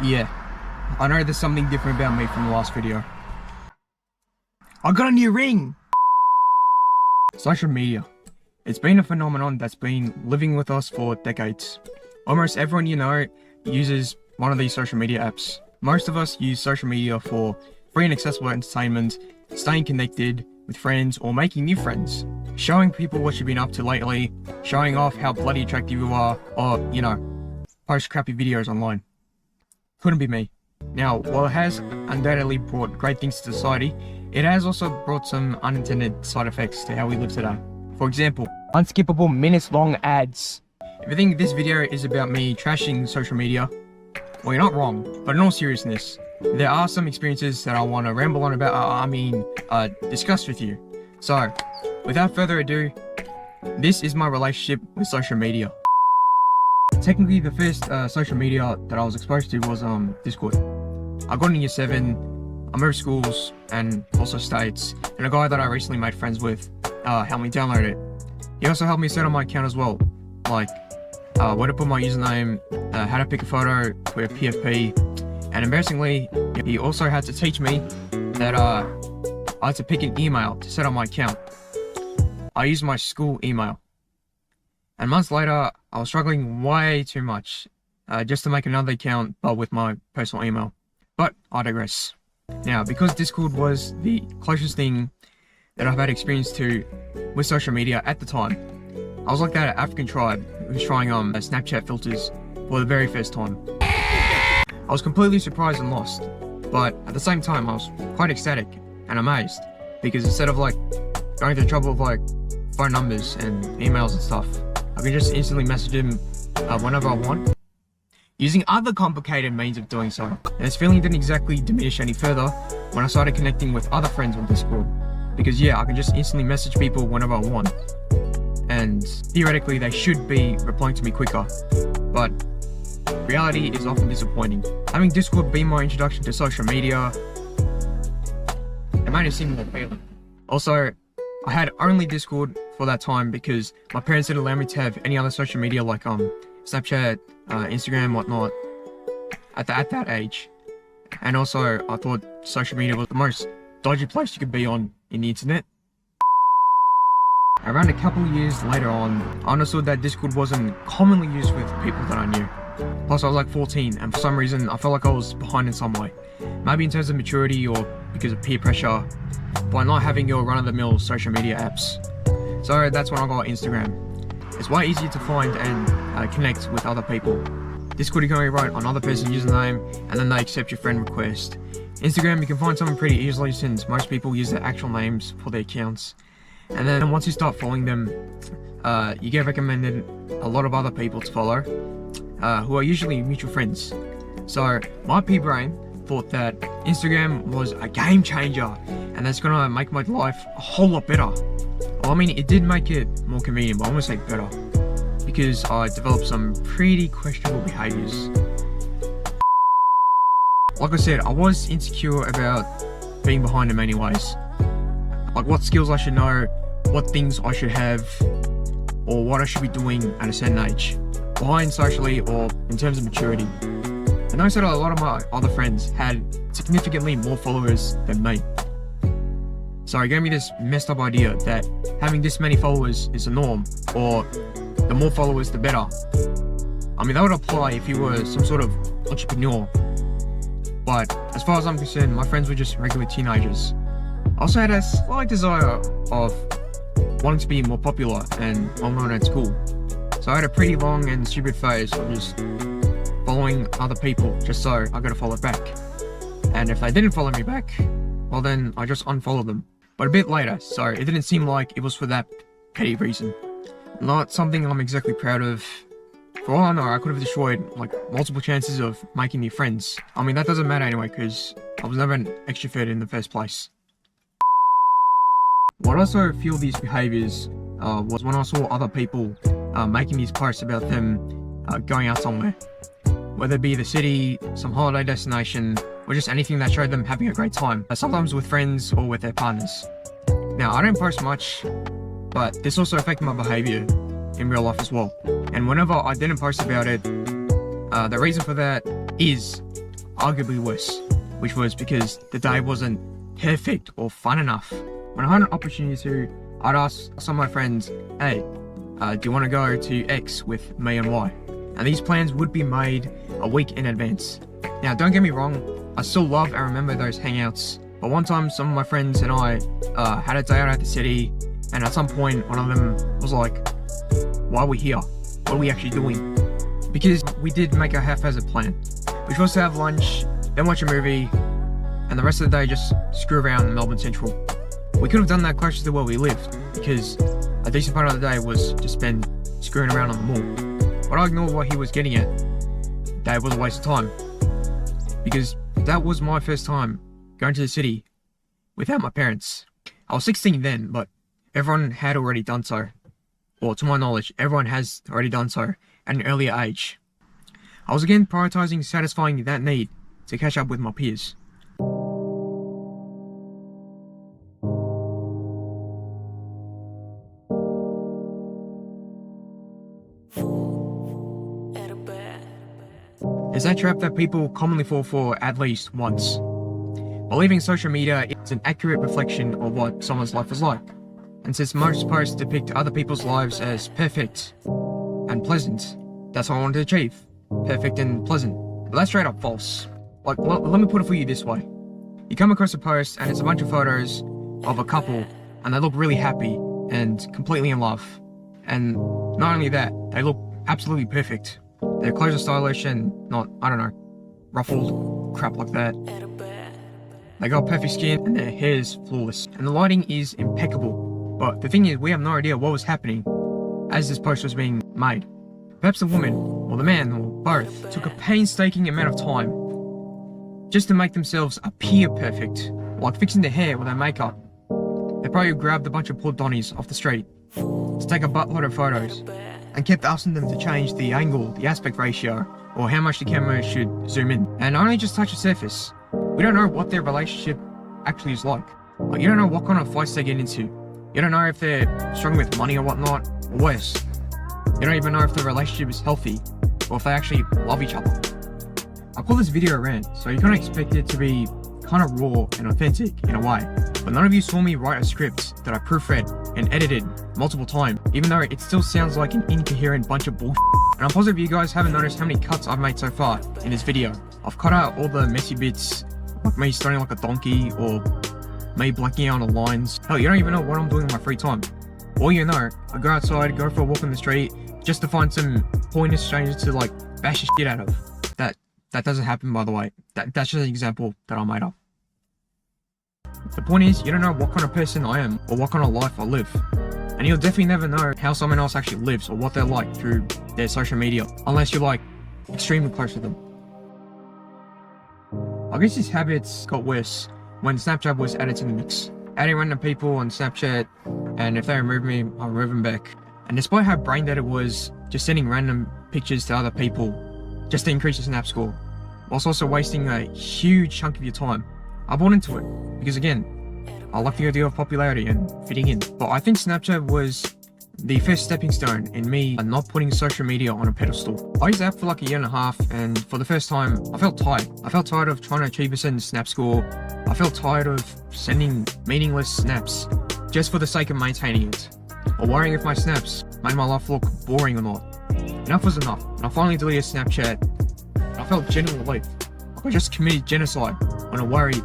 Yeah, I know there's something different about me from the last video. I got a new ring! Social media. It's been a phenomenon that's been living with us for decades. Almost everyone you know uses one of these social media apps. Most of us use social media for free and accessible entertainment, staying connected with friends or making new friends, showing people what you've been up to lately, showing off how bloody attractive you are, or, you know, post crappy videos online. Couldn't be me. Now, while it has undoubtedly brought great things to society, it has also brought some unintended side effects to how we live today. For example, unskippable minutes-long ads. If you think this video is about me trashing social media, well, you're not wrong, but in all seriousness, there are some experiences that I want to ramble on about, discuss with you. So, without further ado, this is my relationship with social media. Technically, the first social media that I was exposed to was Discord. I got in year 7, I moved schools and also states, and a guy that I recently made friends with helped me download it. He also helped me set up my account as well, like where to put my username, how to pick a photo with PFP, and embarrassingly, he also had to teach me that I had to pick an email to set up my account. I used my school email. And months later, I was struggling way too much just to make another account, but with my personal email. But I digress. Now, because Discord was the closest thing that I've had experience to with social media at the time, I was like that African tribe who was trying Snapchat filters for the very first time. I was completely surprised and lost, but at the same time, I was quite ecstatic and amazed, because instead of like going through the trouble of like phone numbers and emails and stuff, I can just instantly message him whenever I want, using other complicated means of doing so. And this feeling didn't exactly diminish any further when I started connecting with other friends on Discord, because yeah, I can just instantly message people whenever I want, and theoretically they should be replying to me quicker, but reality is often disappointing. Having Discord be my introduction to social media, it made it seem more appealing. Also, I had only Discord for that time because my parents didn't allow me to have any other social media like Snapchat, Instagram, whatnot at that age. And also, I thought social media was the most dodgy place you could be on in the internet. Around a couple of years later on, I understood that Discord wasn't commonly used with people that I knew. Plus, I was like 14, and for some reason, I felt like I was behind in some way. Maybe in terms of maturity or because of peer pressure, by not having your run-of-the-mill social media apps. So that's when I got Instagram. It's way easier to find and connect with other people. Discord, you can only write another person's username, and then they accept your friend request. Instagram, you can find someone pretty easily since most people use their actual names for their accounts. And then once you start following them, you get recommended a lot of other people to follow, who are usually mutual friends. So my pea brain thought that Instagram was a game changer and that's gonna make my life a whole lot better. Well, I mean, it did make it more convenient, but I want to say better, because I developed some pretty questionable behaviors. Like I said, I was insecure about being behind in many ways. Like what skills I should know, what things I should have, or what I should be doing at a certain age, behind socially or in terms of maturity. I noticed that a lot of my other friends had significantly more followers than me. So it gave me this messed up idea that having this many followers is the norm, or the more followers the better. I mean, that would apply if you were some sort of entrepreneur, but as far as I'm concerned, my friends were just regular teenagers. I also had a slight desire of wanting to be more popular and well-known at school. So I had a pretty long and stupid phase of just following other people just so I gotta follow back. And if they didn't follow me back, well then I just unfollowed them. But a bit later, so it didn't seem like it was for that petty reason. Not something I'm exactly proud of. For all I know, I could have destroyed like multiple chances of making new friends. I mean, that doesn't matter anyway, because I was never an extrovert in the first place. What also fueled these behaviors was when I saw other people making these posts about them going out somewhere. Whether it be the city, some holiday destination, or just anything that showed them having a great time, sometimes with friends or with their partners. Now, I don't post much, but this also affected my behavior in real life as well. And whenever I didn't post about it, the reason for that is arguably worse, which was because the day wasn't perfect or fun enough. When I had an opportunity to, I'd ask some of my friends, hey, do you want to go to X with me and Y? And these plans would be made a week in advance. Now, don't get me wrong, I still love and remember those hangouts, but one time some of my friends and I had a day out at the city, and at some point one of them was like, why are we here? What are we actually doing? Because we did make a haphazard plan, which was to have lunch, then watch a movie, and the rest of the day just screw around in Melbourne Central. We could have done that closer to where we lived, because a decent part of the day was to spend screwing around on the mall. But I ignored what he was getting at. That was a waste of time, because that was my first time going to the city without my parents. I was 16 then, but everyone had already done so. Or to my knowledge, everyone has already done so at an earlier age. I was again prioritizing satisfying that need to catch up with my peers. It's that trap that people commonly fall for at least once. Believing social media is an accurate reflection of what someone's life is like. And since most posts depict other people's lives as perfect and pleasant, that's what I wanted to achieve. Perfect and pleasant. But that's straight up false. Like, let me put it for you this way. You come across a post and it's a bunch of photos of a couple and they look really happy and completely in love. And not only that, they look absolutely perfect. Their clothes are stylish and not, I don't know, ruffled, crap like that. They got perfect skin and their hair's flawless. And the lighting is impeccable. But the thing is, we have no idea what was happening as this post was being made. Perhaps the woman, or the man, or both, took a painstaking amount of time just to make themselves appear perfect, like fixing their hair or their makeup. They probably grabbed a bunch of poor Donnies off the street to take a buttload of photos and kept asking them to change the angle, the aspect ratio, or how much the camera should zoom in. And only just touch the surface. We don't know what their relationship actually is like. Like, you don't know what kind of fights they get into. You don't know if they're struggling with money or whatnot, or worse. You don't even know if the relationship is healthy, or if they actually love each other. I call this video a rant, so you kind of expect it to be kind of raw and authentic in a way. But none of you saw me write a script that I proofread and edited multiple times, even though it still sounds like an incoherent bunch of bullshit. And I'm positive you guys haven't noticed how many cuts I've made so far in this video. I've cut out all the messy bits, like me stuttering like a donkey, or me blacking out on the lines. Hell, you don't even know what I'm doing in my free time. All you know, I go outside, go for a walk on the street, just to find some pointless strangers to like bash the shit out of. That doesn't happen, by the way. That's just an example that I made up. The point is, you don't know what kind of person I am or what kind of life I live. And you'll definitely never know how someone else actually lives or what they're like through their social media, unless you're like extremely close to them. I guess these habits got worse when Snapchat was added to the mix. Adding random people on Snapchat, and if they remove me, I'll remove them back. And despite how brain dead it was, just sending random pictures to other people just to increase your Snap score, whilst also wasting a huge chunk of your time, I bought into it. Because again, I like the idea of popularity and fitting in. But I think Snapchat was the first stepping stone in me not putting social media on a pedestal. I used the app for like a year and a half, and for the first time, I felt tired. I felt tired of trying to achieve a certain Snap score. I felt tired of sending meaningless snaps just for the sake of maintaining it, or worrying if my snaps made my life look boring or not. Enough was enough, and I finally deleted Snapchat, and I felt genuine relief. Like I just committed genocide on a worry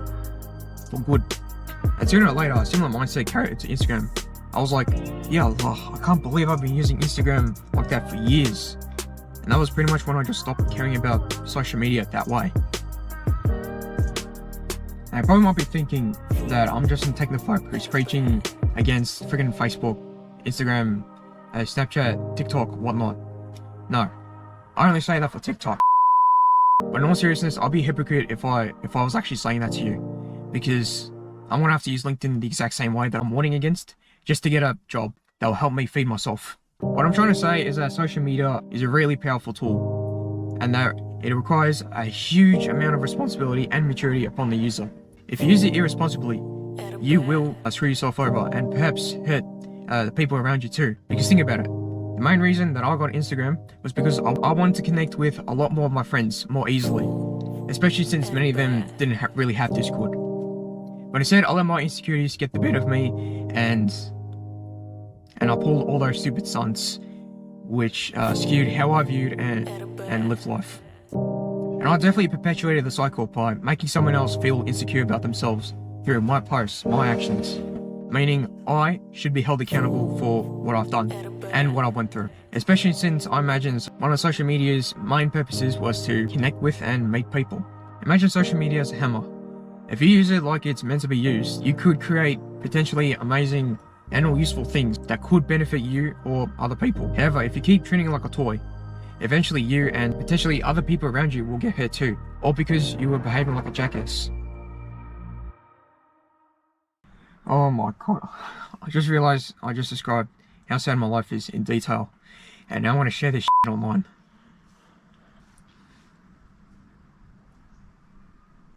for good. And sooner or later, a similar mindset carried it to Instagram. I was like, yeah, I can't believe I've been using Instagram like that for years. And that was pretty much when I just stopped caring about social media that way. And I probably might be thinking that I'm just a technophobe who's preaching against freaking Facebook, Instagram, Snapchat, TikTok, whatnot. No, I only say that for TikTok. But in all seriousness, I'll be a hypocrite if I was actually saying that to you, because I'm gonna have to use LinkedIn the exact same way that I'm warning against, just to get a job that will help me feed myself. What I'm trying to say is that social media is a really powerful tool, and that it requires a huge amount of responsibility and maturity upon the user. If you use it irresponsibly, you will screw yourself over and perhaps hurt the people around you too. Because think about it. The main reason that I got Instagram was because I wanted to connect with a lot more of my friends more easily. especially since many of them didn't really have Discord. But instead, I let my insecurities get the better of me, and I pulled all those stupid stunts, which skewed how I viewed and lived life. And I definitely perpetuated the cycle by making someone else feel insecure about themselves through my posts, my actions. Meaning, I should be held accountable for what I've done and what I went through. Especially since I imagine one of social media's main purposes was to connect with and meet people. Imagine social media as a hammer. If you use it like it's meant to be used, you could create potentially amazing and or useful things that could benefit you or other people. However, if you keep treating it like a toy, eventually you and potentially other people around you will get hurt too, all because you were behaving like a jackass. Oh my god, I just realized I just described how sad my life is in detail, and now I want to share this shit online.